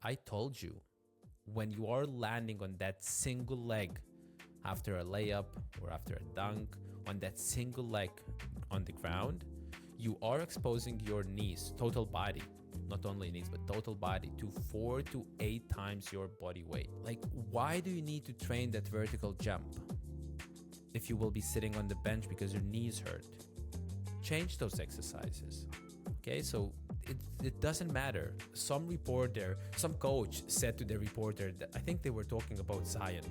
I told you, when you are landing on that single leg after a layup or after a dunk, on that single leg on the ground, you are exposing your knees, total body, not only knees, but total body, to 4 to 8 times your body weight. Like, why do you need to train that vertical jump if you will be sitting on the bench because your knees hurt? Change those exercises. Okay, so it doesn't matter. Some coach said to the reporter that I think they were talking about Zion,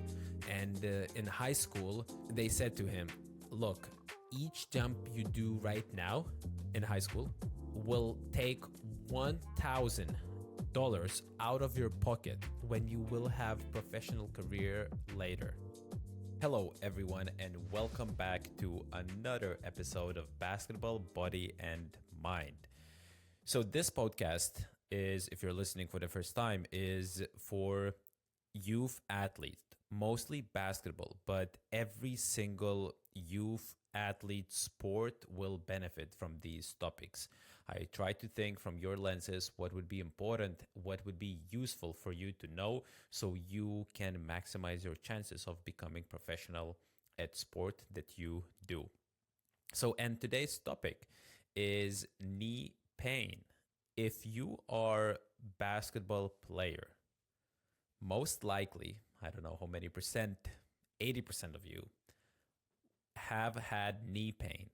and in high school they said to him, look, each jump you do right now in high school will take $1,000 out of your pocket when you will have professional career later. Hello everyone, and welcome back to another episode of Basketball, Body and Mind. So this podcast is, if you're listening for the first time, is for youth athletes, mostly basketball, but every single youth athlete sport will benefit from these topics. I try to think from your lenses what would be important, what would be useful for you to know so you can maximize your chances of becoming professional at sport that you do. So, and today's topic is knee pain. If you are a basketball player, most likely, I don't know how many percent, 80% of you have had knee pain.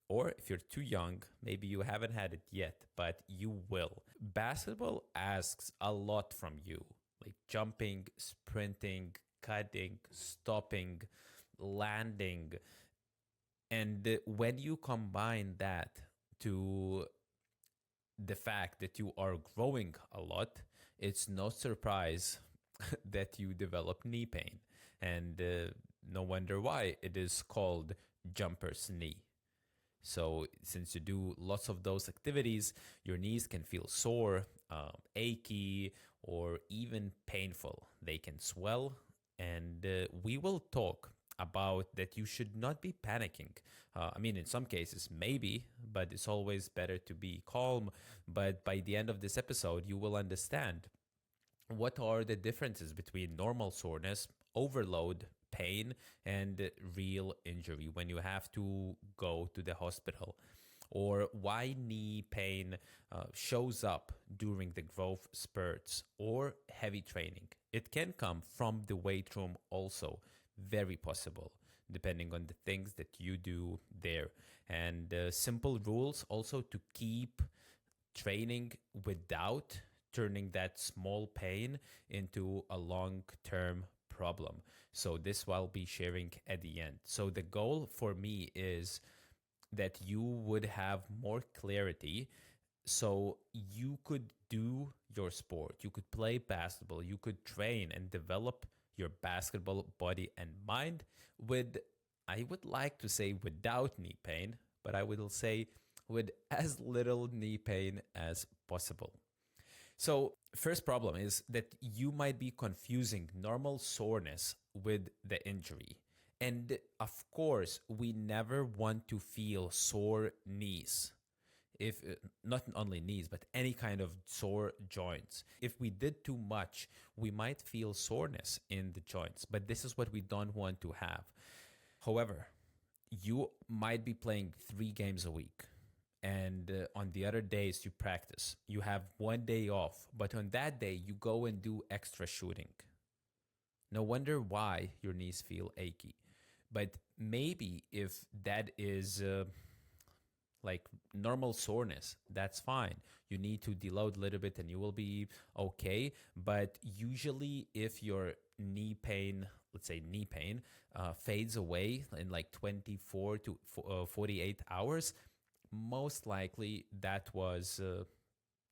Or if you're too young, maybe you haven't had it yet, but you will. Basketball asks a lot from you, like jumping, sprinting, cutting, stopping, landing. And when you combine that to the fact that you are growing a lot, it's no surprise that you develop knee pain. And no wonder why it is called jumper's knee. So since you do lots of those activities, your knees can feel sore, achy, or even painful. They can swell, and we will talk about that you should not be panicking. In some cases, maybe, but it's always better to be calm. But by the end of this episode, you will understand what are the differences between normal soreness, overload, pain, and real injury when you have to go to the hospital, or why knee pain shows up during the growth spurts or heavy training. It can come from the weight room also, very possible, depending on the things that you do there. And simple rules also to keep training without turning that small pain into a long-term problem. So this I'll be sharing at the end. So the goal for me is that you would have more clarity so you could do your sport. You could play basketball. You could train and develop your basketball body and mind with, I would like to say without knee pain, but I will say with as little knee pain as possible. So first problem is that you might be confusing normal soreness with the injury. And of course, we never want to feel sore knees. If not only knees, but any kind of sore joints. If we did too much, we might feel soreness in the joints, but this is what we don't want to have. However, you might be playing 3 games a week. And on the other days you practice. You have 1 day off, but on that day you go and do extra shooting. No wonder why your knees feel achy. But maybe if that is like normal soreness, that's fine. You need to deload a little bit and you will be okay. But usually if your knee pain, let's say knee pain, fades away in like 24 to 48 hours, most likely that was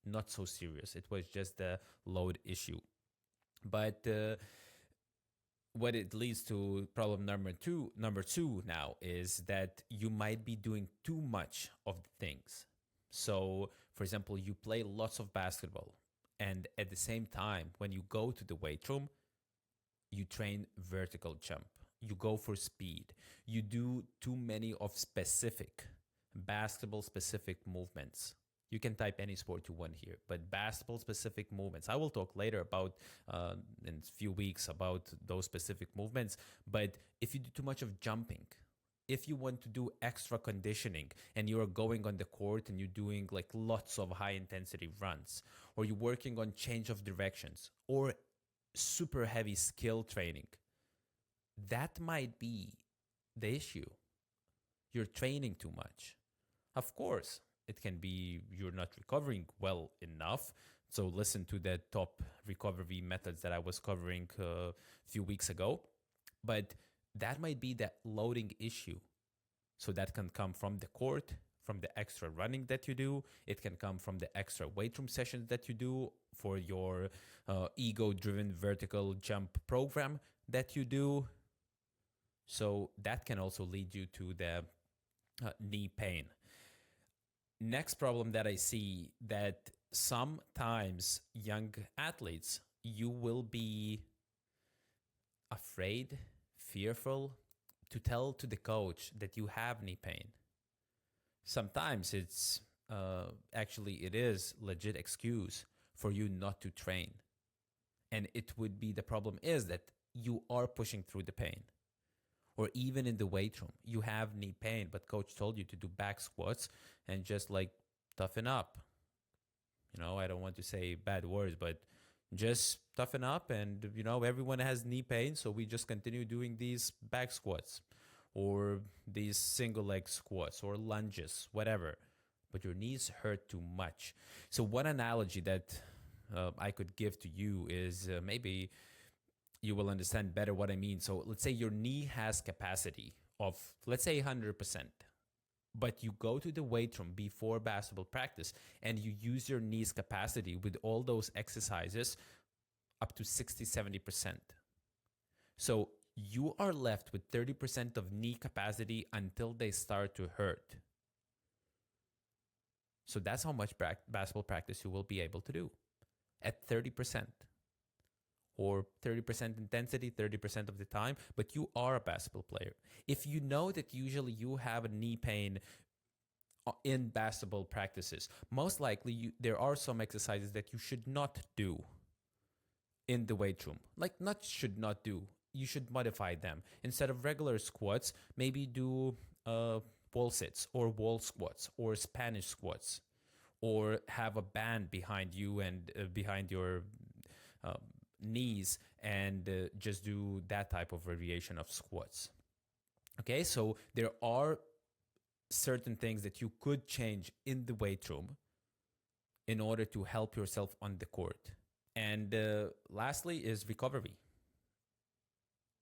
not so serious. It was just a load issue. But what it leads to problem number two now is that you might be doing too much of the things. So, for example, you play lots of basketball, and at the same time, when you go to the weight room, you train vertical jump. You go for speed. You do too many of specific basketball specific movements. You can type any sport you want here, but basketball specific movements. I will talk later about in a few weeks about those specific movements. But if you do too much of jumping, if you want to do extra conditioning and you're going on the court and you're doing like lots of high intensity runs, or you're working on change of directions or super heavy skill training, that might be the issue. You're training too much. Of course, it can be you're not recovering well enough. So listen to the top recovery methods that I was covering a few weeks ago. But that might be that loading issue. So that can come from the court, from the extra running that you do. It can come from the extra weight room sessions that you do for your ego-driven vertical jump program that you do. So that can also lead you to the knee pain. Next problem that I see, that sometimes young athletes, you will be afraid, fearful to tell to the coach that you have knee pain. Sometimes it's actually it is legit excuse for you not to train. And it would be, the problem is that you are pushing through the pain. Or even in the weight room, you have knee pain, but coach told you to do back squats and just like toughen up. You know, I don't want to say bad words, but just toughen up. And, you know, everyone has knee pain, so we just continue doing these back squats or these single leg squats or lunges, whatever. But your knees hurt too much. So one analogy that I could give to you is maybe you will understand better what I mean. So let's say your knee has capacity of, let's say 100%, but you go to the weight room before basketball practice and you use your knee's capacity with all those exercises up to 60, 70%. So you are left with 30% of knee capacity until they start to hurt. So that's how much basketball practice you will be able to do at 30%. Or 30% intensity, 30% of the time, but you are a basketball player. If you know that usually you have a knee pain in basketball practices, most likely there are some exercises that you should not do in the weight room. Like should not do. You should modify them. Instead of regular squats, maybe do wall sits or wall squats or Spanish squats, or have a band behind you and behind your knees and just do that type of variation of squats. Okay, so there are certain things that you could change in the weight room in order to help yourself on the court. And lastly is recovery.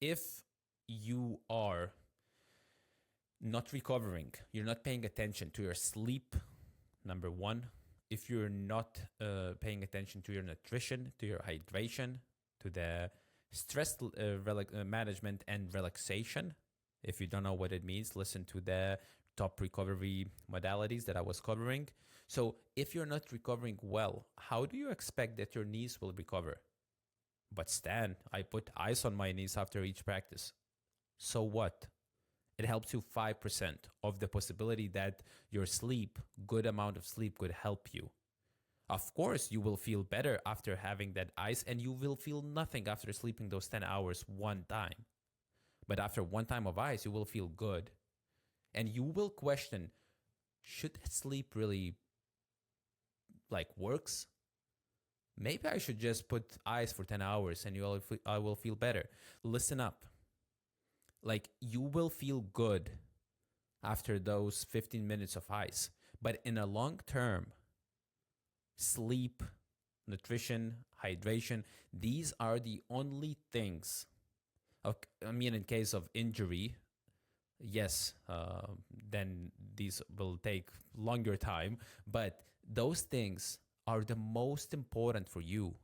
If you are not recovering, you're not paying attention to your sleep, number one. If you're not paying attention to your nutrition, to your hydration, to the stress management and relaxation. If you don't know what it means, listen to the top recovery modalities that I was covering. So if you're not recovering well, how do you expect that your knees will recover? But Stan, I put ice on my knees after each practice. So what? It helps you 5% of the possibility that your sleep, good amount of sleep, could help you. Of course, you will feel better after having that ice, and you will feel nothing after sleeping those 10 hours one time. But after one time of ice, you will feel good. And you will question, should sleep really works? Maybe I should just put ice for 10 hours and I will feel better. Listen up. You will feel good after those 15 minutes of ice. But in a long term, sleep, nutrition, hydration, these are the only things. In case of injury, yes, then these will take longer time. But those things are the most important for you.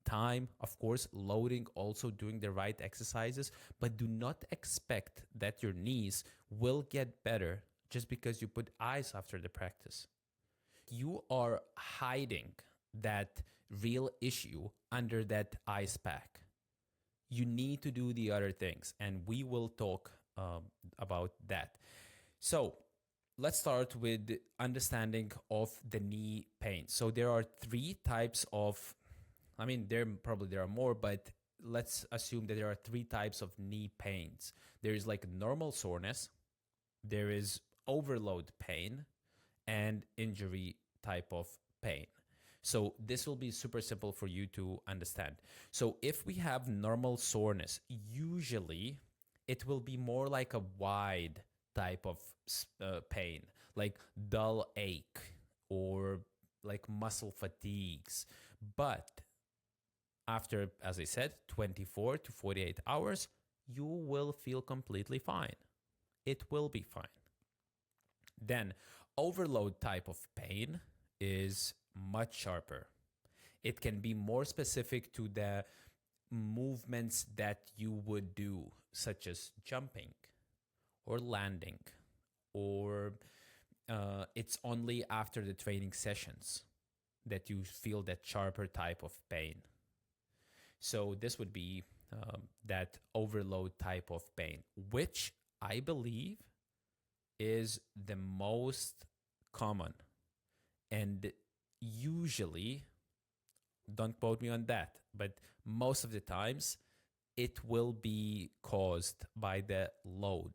Time, of course, loading, also doing the right exercises, but do not expect that your knees will get better just because you put ice after the practice. You are hiding that real issue under that ice pack. You need to do the other things, and we will talk about that. So let's start with understanding of the knee pain. So there are three types of, I mean, there are more, but let's assume that there are three types of knee pains. There is like normal soreness, there is overload pain, and injury type of pain. So this will be super simple for you to understand. So if we have normal soreness, usually it will be more like a wide type of pain, like dull ache or like muscle fatigues. But after, as I said, 24 to 48 hours, you will feel completely fine. It will be fine. Then, overload type of pain is much sharper. It can be more specific to the movements that you would do, such as jumping or landing, or it's only after the training sessions that you feel that sharper type of pain. So this would be that overload type of pain, which I believe is the most common. And usually, don't quote me on that, but most of the times it will be caused by the load,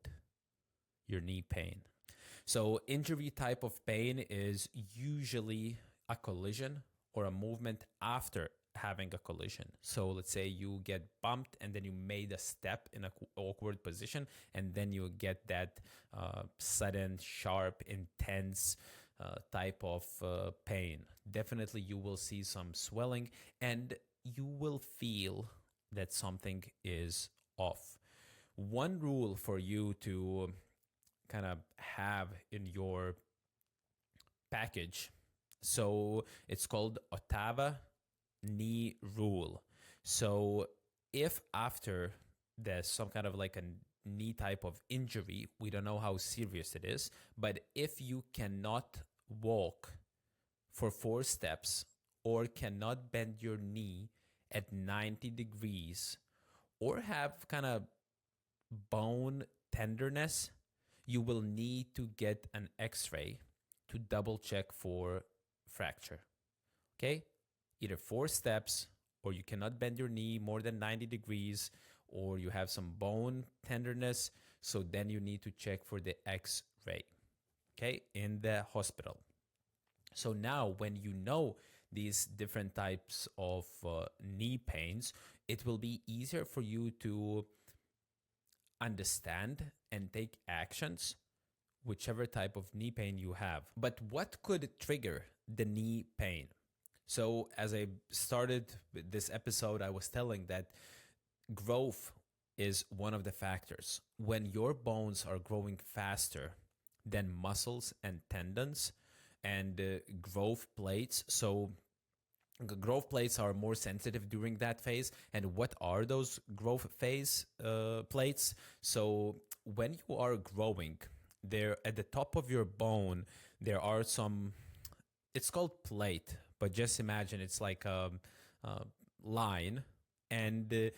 your knee pain. So injury type of pain is usually a collision or a movement after having a collision. So let's say you get bumped and then you made a step in an awkward position, and then you get that sudden, sharp, intense type of pain. Definitely you will see some swelling and you will feel that something is off. One rule for you to kind of have in your package, so it's called Ottawa knee rule. So if after there's some kind of like a knee type of injury, we don't know how serious it is, but if you cannot walk for 4 steps or cannot bend your knee at 90 degrees or have kind of bone tenderness, you will need to get an x-ray to double check for fracture. Okay? Either 4 steps, or you cannot bend your knee more than 90 degrees, or you have some bone tenderness, so then you need to check for the x-ray, okay, in the hospital. So now when you know these different types of knee pains, it will be easier for you to understand and take actions whichever type of knee pain you have. But what could trigger the knee pain? So as I started with this episode, I was telling that growth is one of the factors. When your bones are growing faster than muscles and tendons and growth plates, so growth plates are more sensitive during that phase. And what are those growth phase plates? So when you are growing, there at the top of your bone, there are some, it's called plate, but just imagine it's like a line, and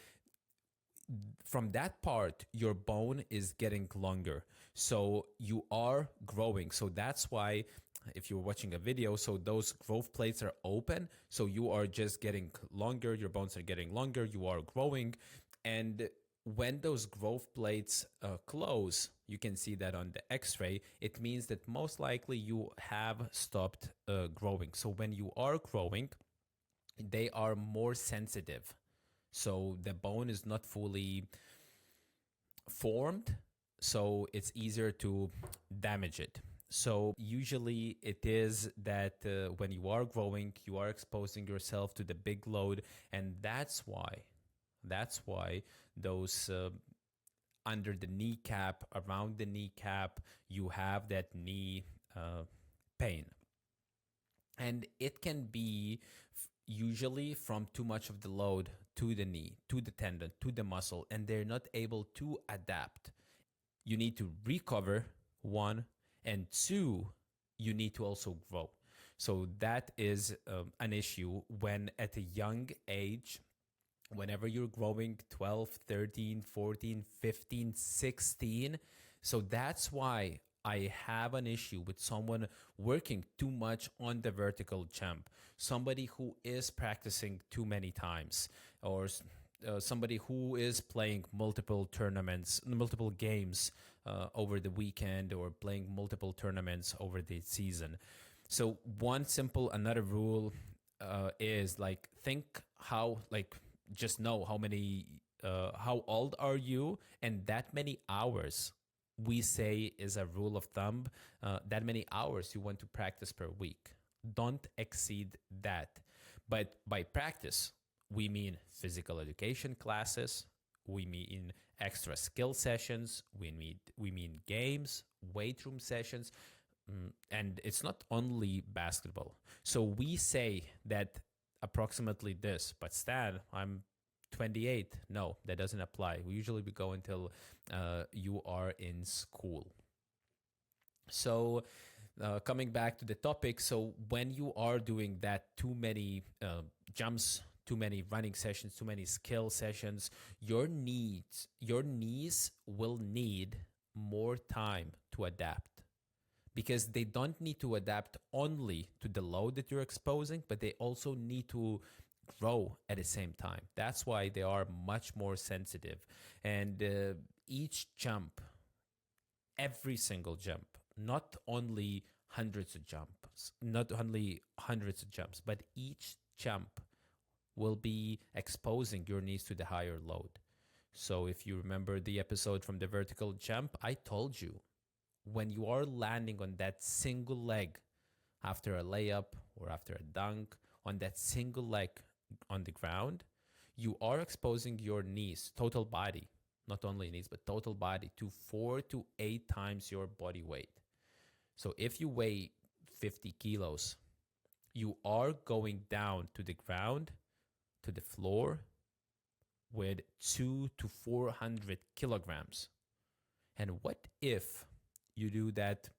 from that part, your bone is getting longer. So you are growing. So that's why if you're watching a video, so those growth plates are open. So you are just getting longer. Your bones are getting longer. You are growing. And when those growth plates close, you can see that on the x-ray, it means that most likely you have stopped growing. So when you are growing, they are more sensitive. So the bone is not fully formed, so it's easier to damage it. So usually it is that when you are growing, you are exposing yourself to the big load, and that's why those under the kneecap, around the kneecap, you have that knee pain. And it can be usually from too much of the load to the knee, to the tendon, to the muscle, and they're not able to adapt. You need to recover, 1, and 2, you need to also grow. So that is an issue when at a young age, whenever you're growing 12, 13, 14, 15, 16. So that's why I have an issue with someone working too much on the vertical jump, somebody who is practicing too many times, or somebody who is playing multiple tournaments, multiple games over the weekend, or playing multiple tournaments over the season. So another rule is like, think how, like, just know how old are you, and that many hours we say is a rule of thumb, that many hours you want to practice per week. Don't exceed that. But by practice, we mean physical education classes, we mean extra skill sessions, we mean games, weight room sessions, and it's not only basketball. So we say that approximately this, but Stan, I'm 28. No, that doesn't apply. We usually go until you are in school. So, coming back to the topic, so when you are doing that, too many jumps, too many running sessions, too many skill sessions, your knees will need more time to adapt, because they don't need to adapt only to the load that you're exposing, but they also need to grow at the same time. That's why they are much more sensitive. And each jump, every single jump, not only hundreds of jumps, but each jump will be exposing your knees to the higher load. So if you remember the episode from the vertical jump, I told you, when you are landing on that single leg after a layup or after a dunk, on that single leg on the ground, you are exposing your knees, total body, not only knees, but total body, to 4 to 8 times your body weight. So if you weigh 50 kilos, you are going down to the ground, to the floor, with 2 to 400 kilograms. And what if you do that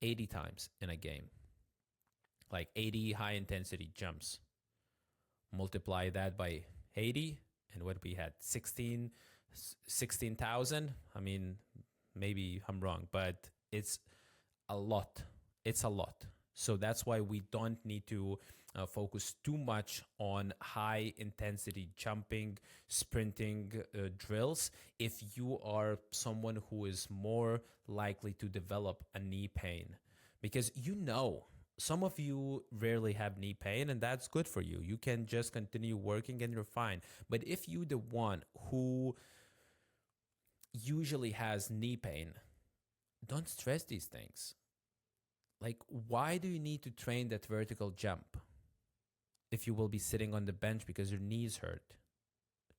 80 times in a game? Like 80 high intensity jumps. Multiply that by 80, and what we had, 16,000. I mean, maybe I'm wrong, but it's a lot. It's a lot. So that's why we don't need to focus too much on high intensity jumping, sprinting drills if you are someone who is more likely to develop a knee pain. Because some of you rarely have knee pain, and that's good for you. You can just continue working and you're fine. But if you the one who usually has knee pain, don't stress these things. Like, why do you need to train that vertical jump if you will be sitting on the bench because your knees hurt?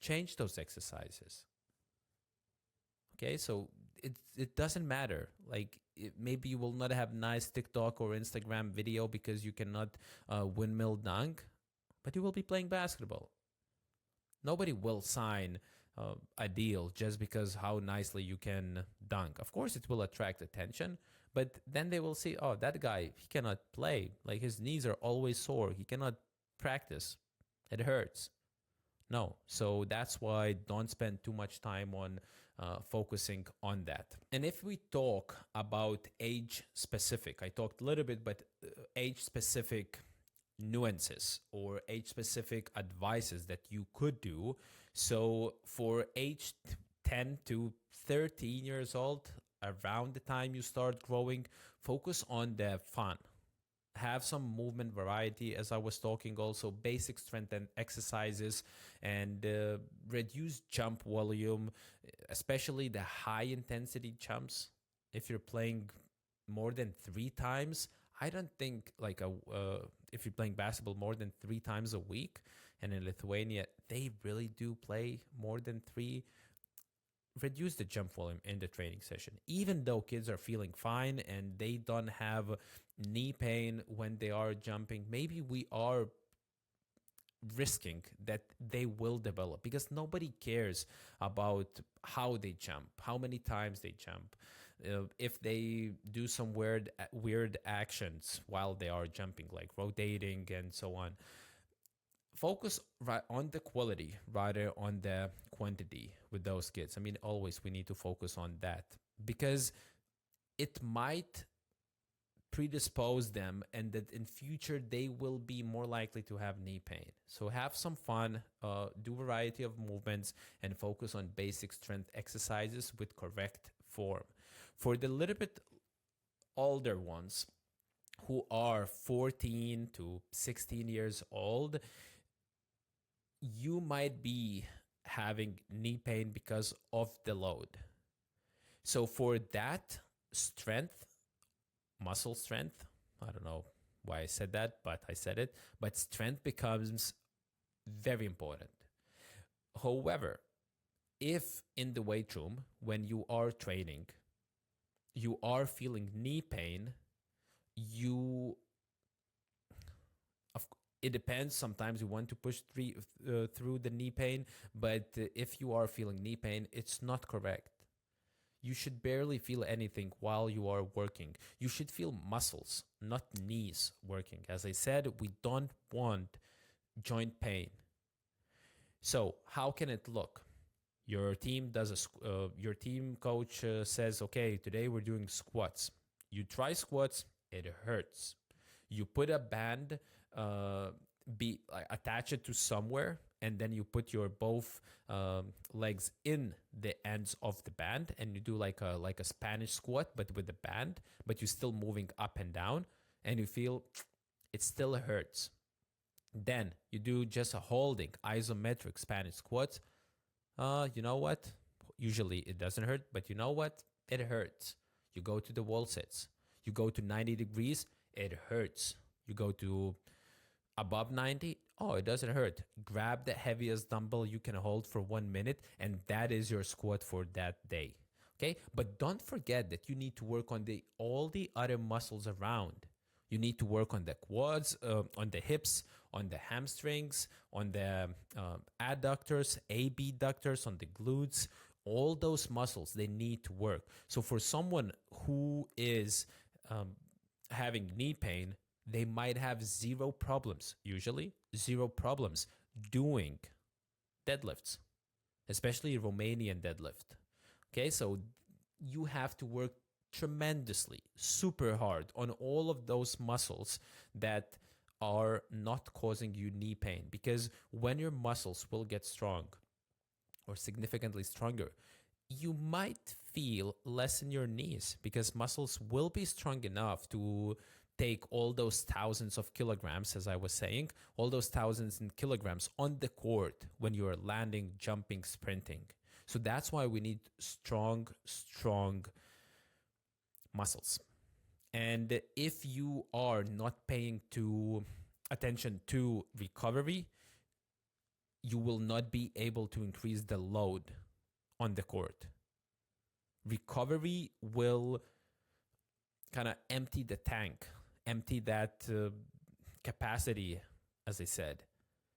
Change those exercises. Okay, so it doesn't matter. Like, maybe you will not have nice TikTok or Instagram video because you cannot windmill dunk, but you will be playing basketball. Nobody will sign a deal just because how nicely you can dunk. Of course, it will attract attention, but then they will see, oh, that guy, he cannot play. Like, his knees are always sore. He cannot practice. It hurts. No. So that's why don't spend too much time on focusing on that. And if we talk about age specific, I talked a little bit, but age specific nuances or age specific advices that you could do. So for age 10 to 13 years old, around the time you start growing, focus on the fun. Have some movement variety, as I was talking, also basic strength and exercises, and reduce jump volume, especially the high intensity jumps. If you're playing more than 3 times, I don't think if you're playing basketball more than 3 times a week, and in Lithuania they really do play more than 3, reduce the jump volume in the training session. Even though kids are feeling fine and they don't have knee pain when they are jumping, maybe we are risking that they will develop, because nobody cares about how they jump, how many times they jump, if they do some weird actions while they are jumping, like rotating and so on. Focus on the quality rather on the quantity with those kids. I mean, always we need to focus on that, because it might predispose them, and that in future they will be more likely to have knee pain. So have some fun, do a variety of movements, and focus on basic strength exercises with correct form. For the little bit older ones who are 14 to 16 years old, you might be having knee pain because of the load. So for that strength, muscle strength, I don't know why I said that, but I said it, but strength becomes very important. However, if in the weight room, when you are training, you are feeling knee pain, you it depends. Sometimes you want to push through the knee pain, but if you are feeling knee pain, it's not correct. You should barely feel anything while you are working. You should feel muscles, not knees working. As I said, we don't want joint pain. So how can it look? Your team your team coach says, okay, today we're doing squats. You try squats, it hurts. You put a band, attach it to somewhere, and then you put your both legs in the ends of the band, and you do like a Spanish squat, but with the band, but you're still moving up and down, and you feel it still hurts. Then you do just a holding isometric Spanish squat. You know what? Usually it doesn't hurt, but you know what? It hurts. You go to the wall sits. You go to 90 degrees, it hurts. You go to above 90, oh, it doesn't hurt. Grab the heaviest dumbbell you can hold for 1 minute, and that is your squat for that day. Okay? But don't forget that you need to work on all the other muscles around. You need to work on the quads, on the hips, on the hamstrings, on the adductors, abductors, on the glutes. All those muscles, they need to work. So for someone who is having knee pain, they might have zero problems doing deadlifts, especially Romanian deadlift. Okay, so you have to work tremendously, super hard on all of those muscles that are not causing you knee pain, because when your muscles will get strong or significantly stronger, you might feel less in your knees because muscles will be strong enough to take all those thousands of kilograms, as I was saying, all those thousands in kilograms on the court when you're landing, jumping, sprinting. So that's why we need strong muscles. And if you are not paying attention to recovery, you will not be able to increase the load on the court. Recovery will kind of empty the tank, empty that capacity, as I said.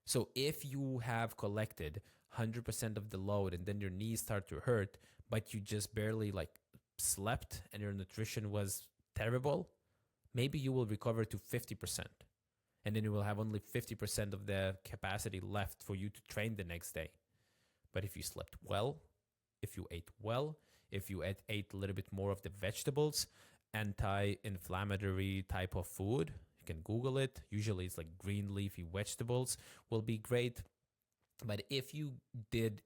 So if you have collected 100% of the load and then your knees start to hurt, but you just barely slept and your nutrition was terrible, maybe you will recover to 50%. And then you will have only 50% of the capacity left for you to train the next day. But if you slept well, if you ate well, if you ate a little bit more of the vegetables, anti-inflammatory type of food, you can Google it. Usually it's like green leafy vegetables will be great. But if you did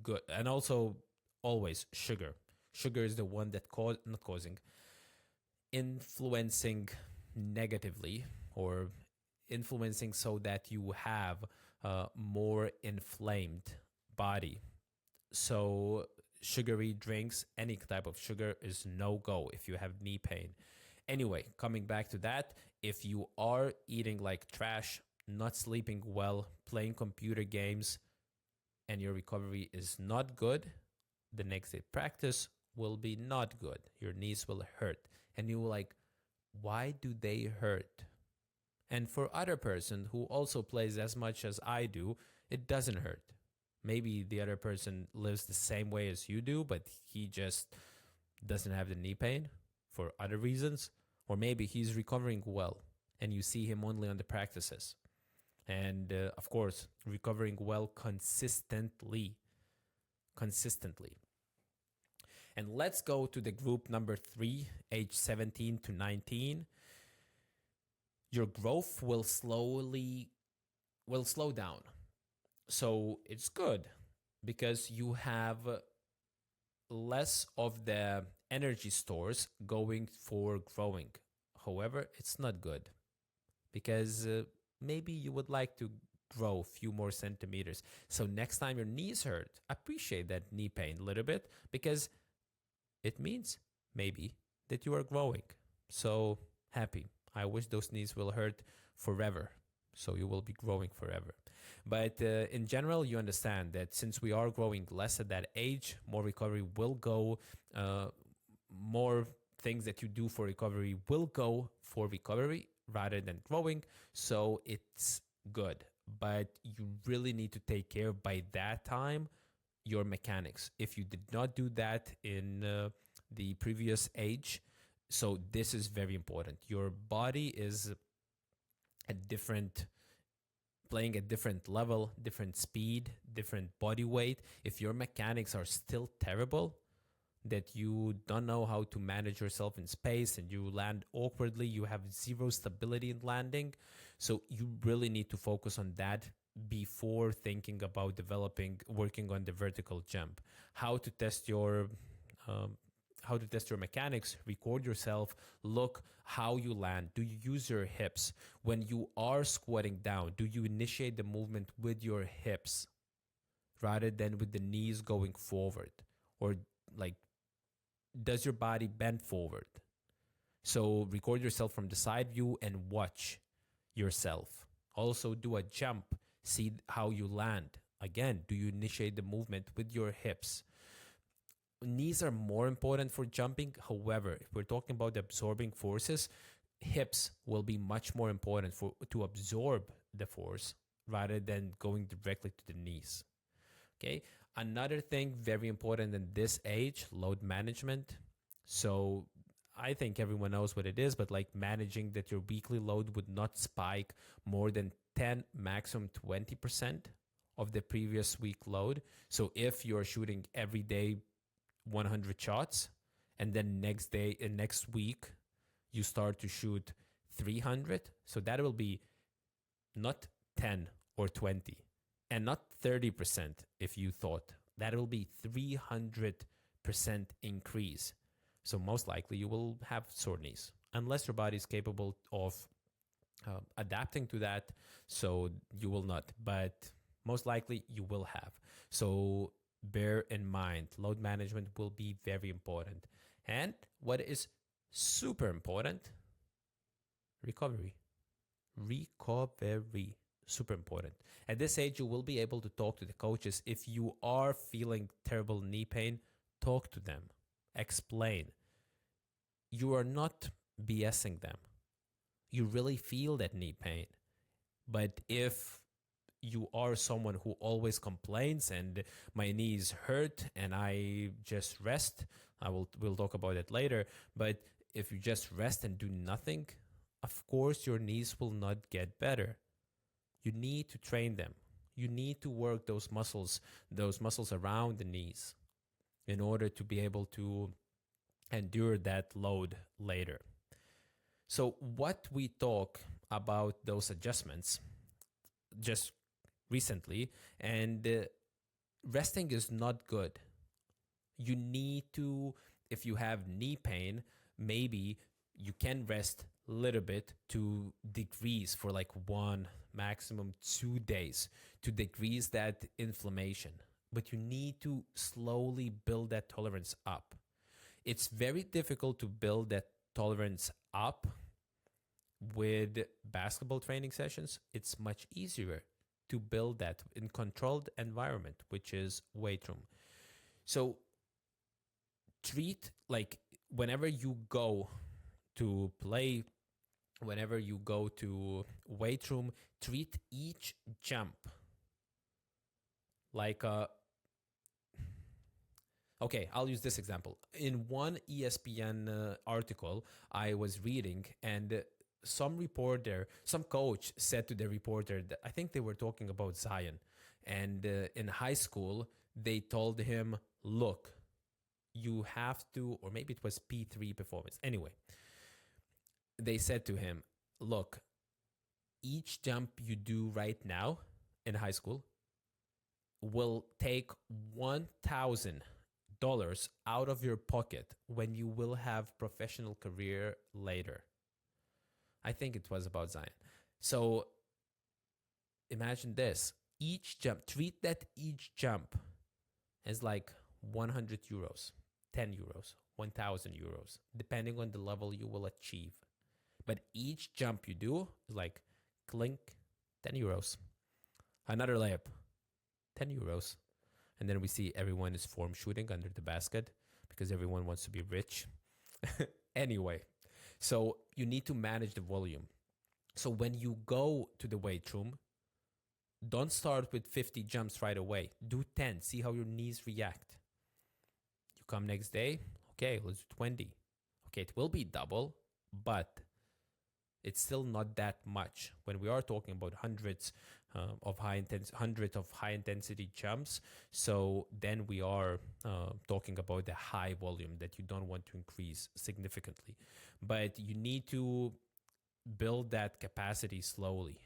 good, and also always sugar. Sugar is the one that influencing negatively, or influencing so that you have more inflamed body. So sugary drinks, any type of sugar is no-go if you have knee pain. Anyway, coming back to that, if you are eating like trash, not sleeping well, playing computer games, and your recovery is not good, the next day practice will be not good. Your knees will hurt. And you will why do they hurt? And for other person who also plays as much as I do, it doesn't hurt. Maybe the other person lives the same way as you do, but he just doesn't have the knee pain for other reasons. Or maybe he's recovering well and you see him only on the practices. And of course, recovering well consistently. And let's go to the group number 3, age 17 to 19. Your growth will slow down. So it's good because you have less of the energy stores going for growing. However, it's not good because maybe you would like to grow a few more centimeters. So next time your knees hurt, appreciate that knee pain a little bit because it means maybe that you are growing. So happy. I wish those knees will hurt forever. So you will be growing forever. But in general, you understand that since we are growing less at that age, more recovery will go, more things that you do for recovery will go for recovery rather than growing. So it's good. But you really need to take care by that time your mechanics. If you did not do that in the previous age, so this is very important. Your body is playing a different level, different speed, different body weight. If your mechanics are still terrible, that you don't know how to manage yourself in space and you land awkwardly, you have zero stability in landing. So you really need to focus on that before thinking about working on the vertical jump. How to test your mechanics, record yourself, look how you land. Do you use your hips? When you are squatting down, do you initiate the movement with your hips rather than with the knees going forward? Or like, does your body bend forward? So record yourself from the side view and watch yourself. Also do a jump, see how you land. Again, do you initiate the movement with your hips? Knees are more important for jumping. However, if we're talking about absorbing forces, hips will be much more important to absorb the force rather than going directly to the knees. Okay. Another thing very important in this age, load management. So I think everyone knows what it is, but like managing that your weekly load would not spike more than 10, maximum 20% of the previous week load. So if you're shooting every day 100 shots and then next week you start to shoot 300, so that will be not 10 or 20 and not 30% if you thought. That will be 300% increase. So most likely you will have sore knees unless your body is capable of adapting to that. So you will not, but most likely you will have. So bear in mind, load management will be very important. And what is super important? Recovery. Super important. At this age, you will be able to talk to the coaches. If you are feeling terrible knee pain, talk to them. Explain. You are not BSing them. You really feel that knee pain. But if you are someone who always complains and my knees hurt and I just rest, we'll talk about it later. But if you just rest and do nothing, of course your knees will not get better. You need to train them. You need to work those muscles around the knees in order to be able to endure that load later. So what we talk about those adjustments just recently, and resting is not good. You need to, if you have knee pain, maybe you can rest a little bit to decrease for like 1, maximum 2 days to decrease that inflammation. But you need to slowly build that tolerance up. It's very difficult to build that tolerance up with basketball training sessions. It's much easier to build that in controlled environment, which is weight room. So treat, like, whenever you go to play, whenever you go to weight room, treat each jump like a, okay, I'll use this example. In one ESPN article I was reading, and some coach said to the reporter that, I think they were talking about Zion, and in high school they told him, look, you have to, or maybe it was P3 performance. Anyway, they said to him, look, each jump you do right now in high school will take $1,000 out of your pocket when you will have professional career later. I think it was about Zion. So imagine this. Each jump, treat that each jump as like 100 euros, 10 euros, 1,000 euros, depending on the level you will achieve. But each jump you do is like clink, 10 euros. Another layup, 10 euros. And then we see everyone is form shooting under the basket because everyone wants to be rich. Anyway, so you need to manage the volume. So when you go to the weight room, don't start with 50 jumps right away. Do 10. See how your knees react. You come next day. Okay, let's do 20. Okay, it will be double, but it's still not that much. When we are talking about hundreds of high intensity jumps, so then we are talking about the high volume that you don't want to increase significantly. But you need to build that capacity slowly.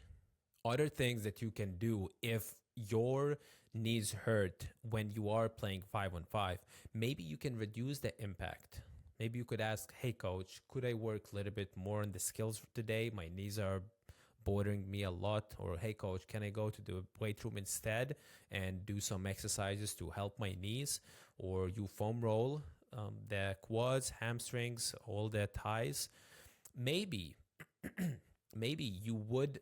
Other things that you can do if your knees hurt when you are playing 5-on-5, maybe you can reduce the impact. Maybe you could ask, hey coach, could I work a little bit more on the skills today? My knees are bothering me a lot. Or hey coach, can I go to the weight room instead and do some exercises to help my knees? Or you foam roll the quads, hamstrings, all the thighs. Maybe you would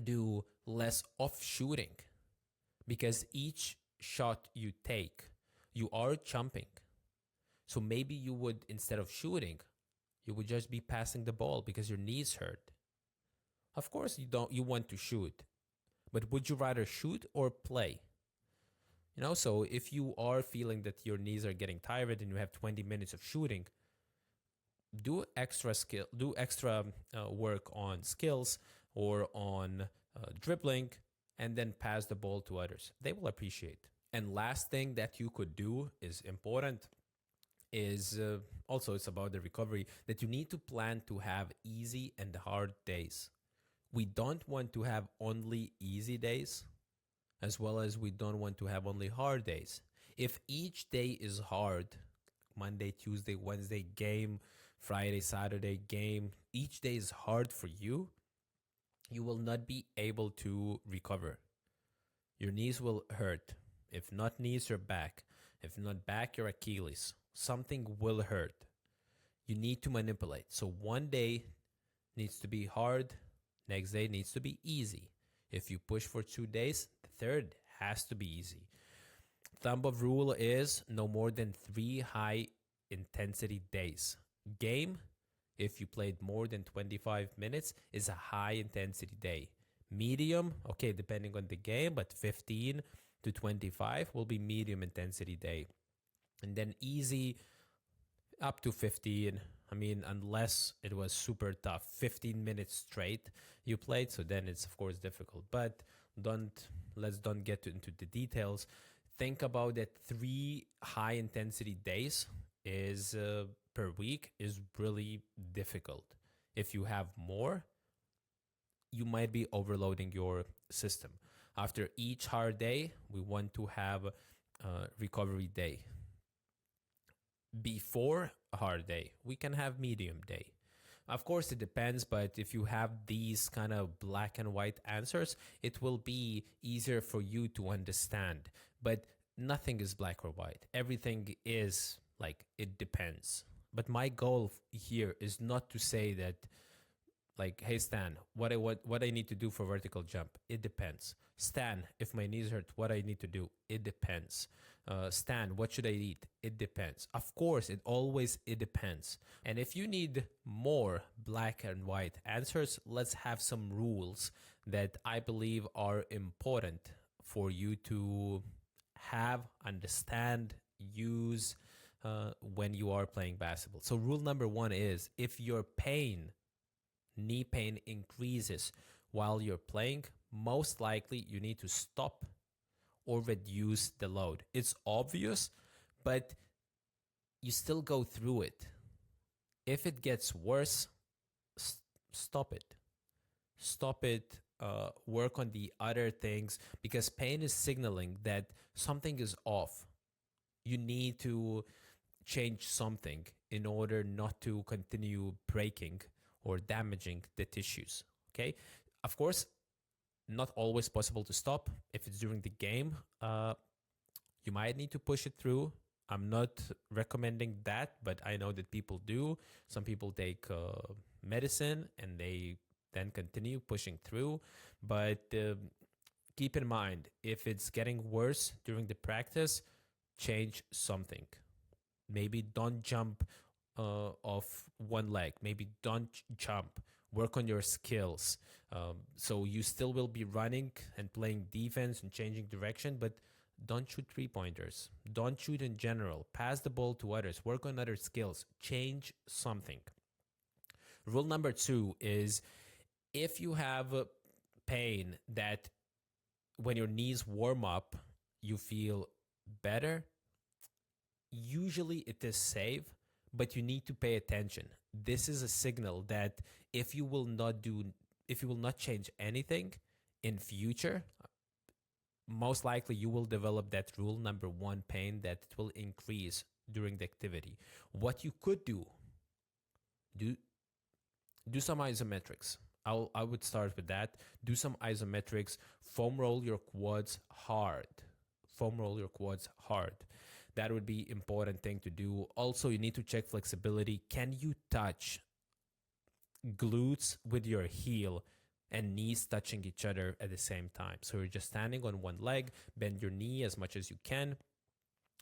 do less off shooting because each shot you take, you are jumping. So maybe you would, instead of shooting, you would just be passing the ball because your knees hurt. Of course you want to shoot, but would you rather shoot or play? So if you are feeling that your knees are getting tired and you have 20 minutes of shooting, do extra work on skills or on dribbling, and then pass the ball to others. They will appreciate. And last thing that you could do is important is also it's about the recovery, that you need to plan to have easy and hard days. We don't want to have only easy days, as well as we don't want to have only hard days. If each day is hard, Monday, Tuesday, Wednesday game, Friday, Saturday game, each day is hard for you, you will not be able to recover. Your knees will hurt. If not knees, your back. If not back, your Achilles. Something will hurt. You need to manipulate. So one day needs to be hard. Next day needs to be easy. If you push for 2 days, the third has to be easy. Thumb of rule is no more than 3 high intensity days. Game, if you played more than 25 minutes, is a high intensity day. Medium, okay, depending on the game, but 15 to 25 will be medium intensity day. And then easy up to 15. I mean, unless it was super tough, 15 minutes straight you played, so then it's of course difficult. But let's don't get into the details. Think about that 3 high intensity days is per week is really difficult. If you have more, you might be overloading your system. After each hard day, we want to have a recovery day. Before a hard day, we can have medium day. Of course, it depends, but if you have these kind of black and white answers, it will be easier for you to understand. But nothing is black or white. Everything is like, it depends. But my goal here is not to say that, like, hey Stan, what I need to do for vertical jump, it depends. Stan, if my knees hurt, what I need to do, it depends. Stan, what should I eat? It depends. Of course, it depends. And if you need more black and white answers, let's have some rules that I believe are important for you to have, understand, use when you are playing basketball. So rule number 1 is, if your knee pain increases while you're playing, most likely you need to stop or reduce the load. It's obvious, but you still go through it. If it gets worse, s- stop it. Stop it. Work on the other things, because pain is signaling that something is off. You need to change something in order not to continue breaking or damaging the tissues. Okay. Of course, not always possible to stop. If it's during the game, you might need to push it through. I'm not recommending that, but I know that people do. Some people take medicine and they then continue pushing through. But keep in mind, if it's getting worse during the practice, change something. Maybe don't jump off one leg. Maybe don't jump. Work on your skills. So you still will be running and playing defense and changing direction, but don't shoot 3-pointers. Don't shoot in general. Pass the ball to others. Work on other skills. Change something. Rule number 2 is, if you have pain that when your knees warm up, you feel better, usually it is safe, but you need to pay attention. This is a signal that if you will not change anything in future, most likely you will develop that rule number 1 pain, that it will increase during the activity. What you could do some isometrics. I would start with that. Do some isometrics. Foam roll your quads hard. That would be important thing to do. Also, you need to check flexibility. Can you touch glutes with your heel and knees touching each other at the same time? So you're just standing on one leg, bend your knee as much as you can.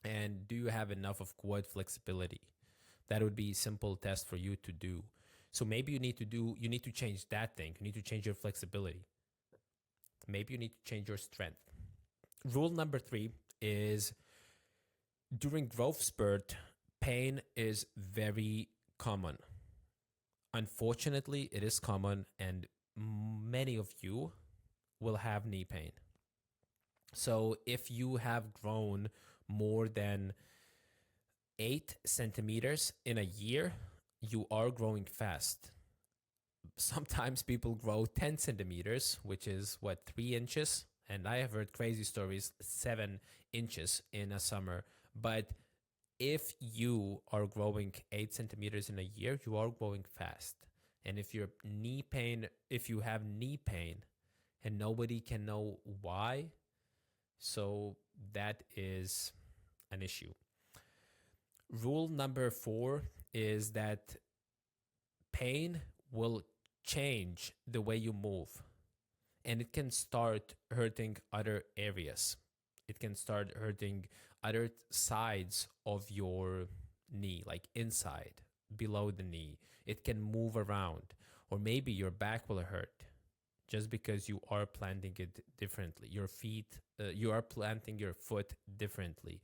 And do you have enough of quad flexibility? That would be a simple test for you to do. So maybe you need to change that thing. You need to change your flexibility. Maybe you need to change your strength. Rule number 3 is, during growth spurt, pain is very common. Unfortunately, it is common, and many of you will have knee pain. So if you have grown more than 8 centimeters in a year, you are growing fast. Sometimes people grow 10 centimeters, which is 3 inches. And I have heard crazy stories, 7 inches in a summer. But if you are growing 8 centimeters in a year, you are growing fast. And if you have knee pain and nobody can know why, so that is an issue. Rule number 4 is that pain will change the way you move, and it can start hurting other areas. It can start hurting other sides of your knee, like inside, below the knee. It can move around, or maybe your back will hurt just because you are planting it differently. You are planting your foot differently.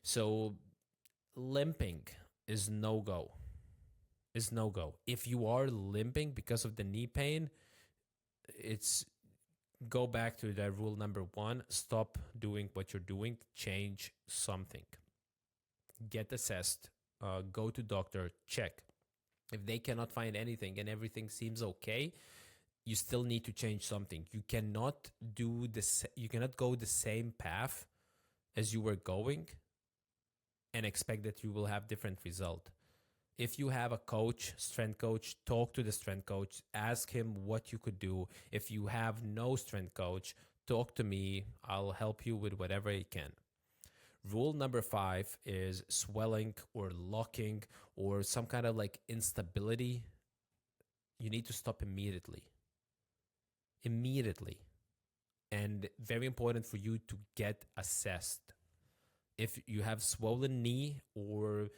So limping is no go. If you are limping because of the knee pain, it's go back to that rule number 1. Stop doing what you're doing. Change something. Get assessed. Go to doctor. Check. If they cannot find anything and everything seems okay, you still need to change something. You cannot go the same path as you were going and expect that you will have different result. If you have a coach, strength coach, talk to the strength coach, ask him what you could do. If you have no strength coach, talk to me. I'll help you with whatever I can. Rule number 5 is swelling or locking or some kind of instability. You need to stop immediately. And very important for you to get assessed. If you have swollen knee or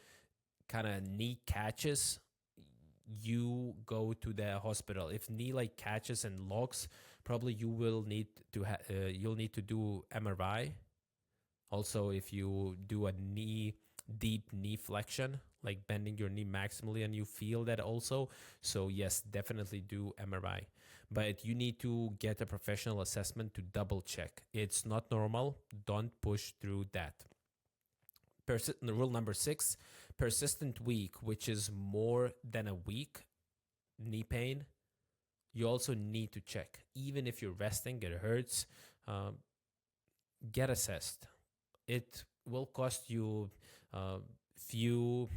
kind of knee catches, you go to the hospital. If knee catches and locks, probably you will need to you'll need to do MRI. Also, if you do a deep knee flexion, like bending your knee maximally, and you feel that also, so yes, definitely do MRI. But you need to get a professional assessment to double check. It's not normal. Don't push through that. Rule number 6, persistent week, which is more than a week knee pain, you also need to check. Even if you're resting, it hurts, get assessed. It will cost you few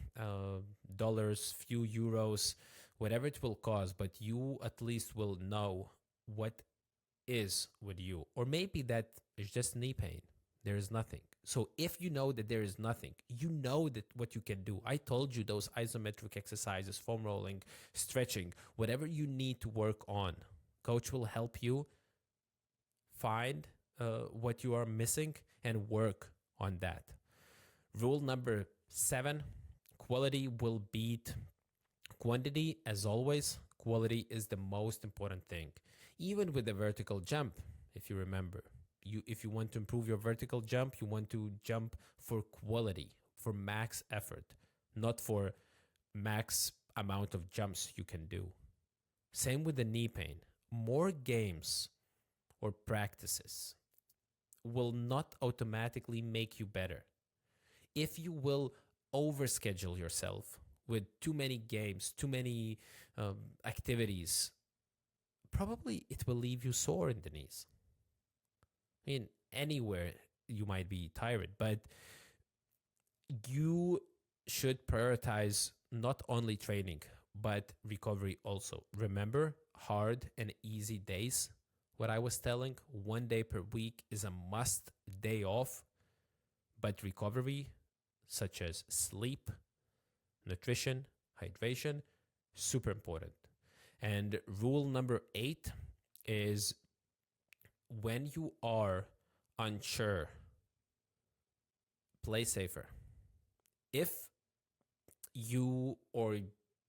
dollars, few euros, whatever it will cost, but you at least will know what is with you. Or maybe that is just knee pain. There is nothing. So if you know that there is nothing, you know that what you can do. I told you those isometric exercises, foam rolling, stretching, whatever you need to work on. Coach will help you find what you are missing and work on that. Rule number 7, quality will beat quantity. As always, quality is the most important thing. Even with the vertical jump, if you remember, if you want to improve your vertical jump, you want to jump for quality, for max effort, not for max amount of jumps you can do. Same with the knee pain. More games or practices will not automatically make you better. If you will overschedule yourself with too many games, too many activities, probably it will leave you sore in the knees. I mean, anywhere you might be tired, but you should prioritize not only training, but recovery also. Remember, hard and easy days. What I was telling, 1 day per week is a must day off, but recovery, such as sleep, nutrition, hydration, super important. And rule number 8 is when you are unsure, play safer. If you or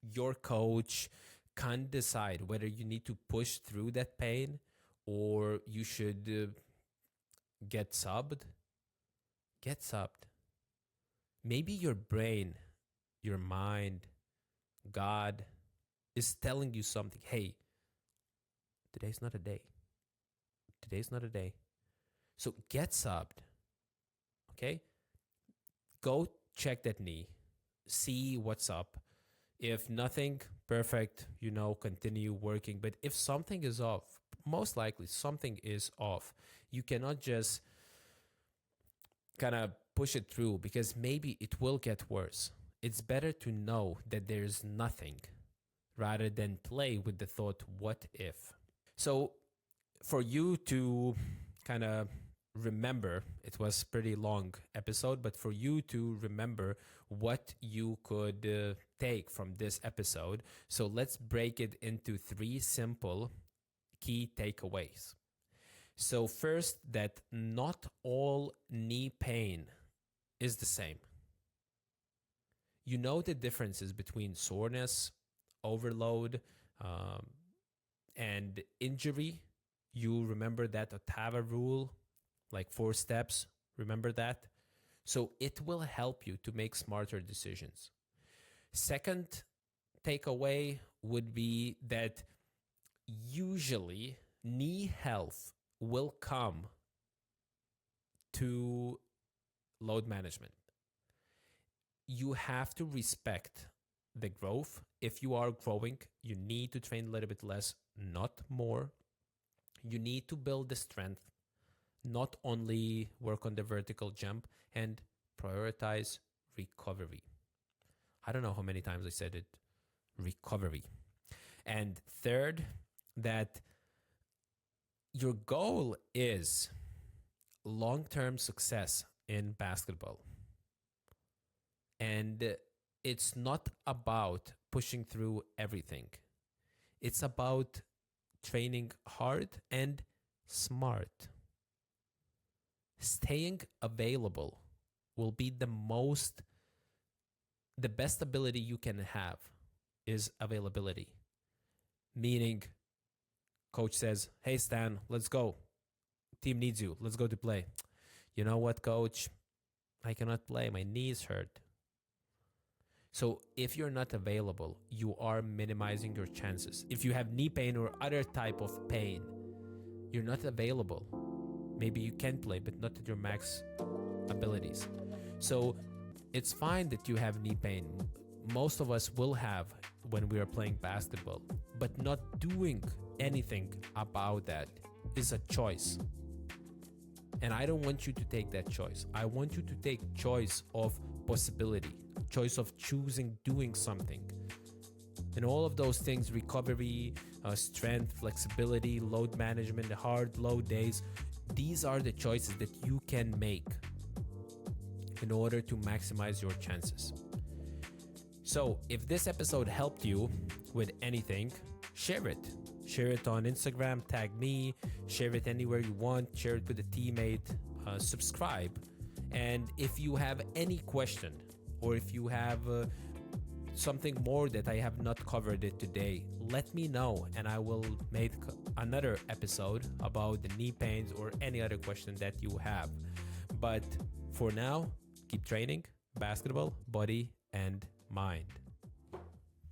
your coach can't decide whether you need to push through that pain or you should get subbed, get subbed. Maybe your brain, your mind, God is telling you something. Hey, today's not a day. Today's not a day. So get subbed. Okay? Go check that knee. See what's up. If nothing, perfect, continue working. But if something is off, most likely something is off. You cannot just kind of push it through because maybe it will get worse. It's better to know that there's nothing rather than play with the thought, what if? So for you to kind of remember, it was pretty long episode, but for you to remember what you could take from this episode. So let's break it into 3 simple key takeaways. So first, that not all knee pain is the same. You know the differences between soreness, overload, and injury. You remember that Ottawa rule, like 4 steps. Remember that? So it will help you to make smarter decisions. Second takeaway would be that usually knee health will come to load management. You have to respect the growth. If you are growing, you need to train a little bit less, not more. You need to build the strength, not only work on the vertical jump, and prioritize recovery. I don't know how many times I said it, recovery. And third, that your goal is long-term success in basketball. And it's not about pushing through everything. It's about training hard and smart. Staying available will be the best ability you can have is availability. Meaning, coach says, hey Stan, let's go. Team needs you. Let's go to play. You know what, coach? I cannot play. My knees hurt. So if you're not available, you are minimizing your chances. If you have knee pain or other type of pain, you're not available. Maybe you can play, but not at your max abilities. So It's fine that you have knee pain. Most of us will have when we are playing basketball, but not doing anything about that is a choice. And I don't want you to take that choice. I want you to take choice of possibility, choice of choosing doing something. And all of those things, recovery, strength, flexibility, load management, hard load days, these are the choices that you can make in order to maximize your chances. So if this episode helped you with anything, share it. Share it on Instagram, tag me, share it anywhere you want, share it with a teammate, subscribe. And if you have any question, or if you have something more that I have not covered it today, let me know and I will make another episode about the knee pains or any other question that you have. But for now, keep training, basketball, body, and mind.